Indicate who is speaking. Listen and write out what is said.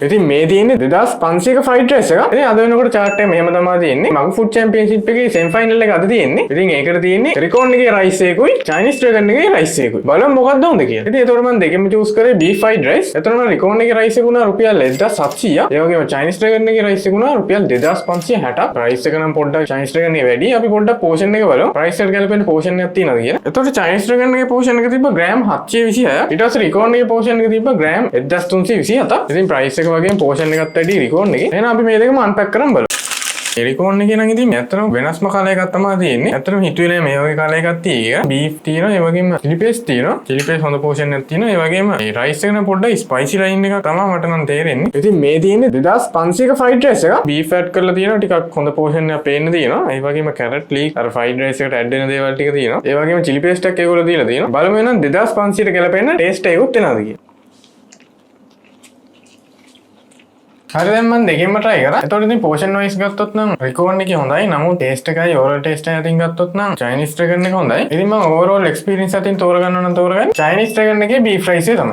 Speaker 1: ඉතින් මේ තියෙන්නේ 2500ක ෆ්‍රයිඩ් රයිස් එක. ඉතින් අද වෙනකොට chart එක මෙහෙම තමයි තියෙන්නේ. මගු ෆුඩ් චැම්පියන්ෂිප් එකේ සෙමි ෆයිනල් එක අද තියෙන්නේ. ඉතින් ඒකට තියෙන්නේ ත්‍රිකෝණ එකේ රයිස් එකකුයි චයිනීස් ඩ්‍රැගන් එකේ රයිස් එකකුයි. බලමු මොකක්ද හොඳ කියලා. ඉතින් ඒතකොට මම දෙකෙම චූස් කරේ බීෆ් ෆ්‍රයිඩ් රයිස්. එතකොට මම ත්‍රිකෝණ එකේ රයිස් එක උනා රුපියල් 1700. ඒ වගේම චයිනීස් ඩ්‍රැගන් එකේ රයිස් එක උනා රුපියල් 2560. ප්‍රයිස් එක නම් පොඩ්ඩක් චයිනීස් ඩ්‍රැගන් එකේ වැඩි. අපි පොඩ්ඩක් පෝෂන් එක බලමු. ප්‍රයිස් එකට ගැලපෙන පෝෂන් එකක් තියෙනවද කියලා. එතකොට චයිනීස් ඩ්‍රැගන් එකේ පෝෂන් එක තිබ්බ ග්‍රෑම් 726. ඊට පස්සේ ත්‍රිකෝණ එකේ පෝෂන් එක තිබ්බ ග්‍රෑම් 1327. ඉතින් ප්‍රයිස් එක වගේම පෝෂන් එකත් වැඩි ත්‍රිකෝණ එකේ. එහෙනම් අපි මේ දෙකම අන්පැක් කරන් බලමු. ත්‍රිකෝණ එකේ නම් ඉතින් ඇත්තටම වෙනස්ම කලර් එකක් තමයි තියෙන්නේ. ඇත්තටම හිතුවේ මේ වගේ කලර් එකක් තියෙනවා. බීෆ් තියෙනවා, ඒ වගේම චිලි පේස්ට් තියෙනවා. චිලි පේස්ට් හොඳ පෝෂන් එකක් තියෙනවා. ඒ වගේම මේ රයිස් එක නම් පොඩ්ඩක් ස්පයිසි ලයින් එකක් තමයි මට නම් තේරෙන්නේ. ඉතින් මේ තියෙන්නේ 2500ක ෆ්‍රයිඩ් රයිස් එක. බීෆ් ඇඩ් කරලා තියෙනවා, ටිකක් හොඳ පෝෂන් එකක් පේන්න තියෙනවා. ඒ වගේම කැරට් ලීක් අර ෆ්‍රයිඩ් රයිස් එකට ඇඩ් වෙන දේවල් ටික තියෙනවා. ඒ වගේම චිලි පේස්ට් එකක් ඒගොල්ලෝ දීලා තියෙනවා. බලමු එහෙනම් 2500ට ගැලපෙන්න ටේස්ට් එකකුත් එනවද කියලා. හරි දැන් මම දෙකෙන්ම try කරා. එතකොට ඉතින් portion wise ගත්තොත් නම් ත්‍රිකෝණ එකේ හොඳයි. නමුත් taste එකයි overall taste එක අතින් ගත්තොත් නම් Chinese dragon එක හොඳයි. ඉතින් මම overall experience අතින් තෝරගන්නවා නම් තෝරගන්නේ Chinese dragon එකේ beef rice එක තමයි.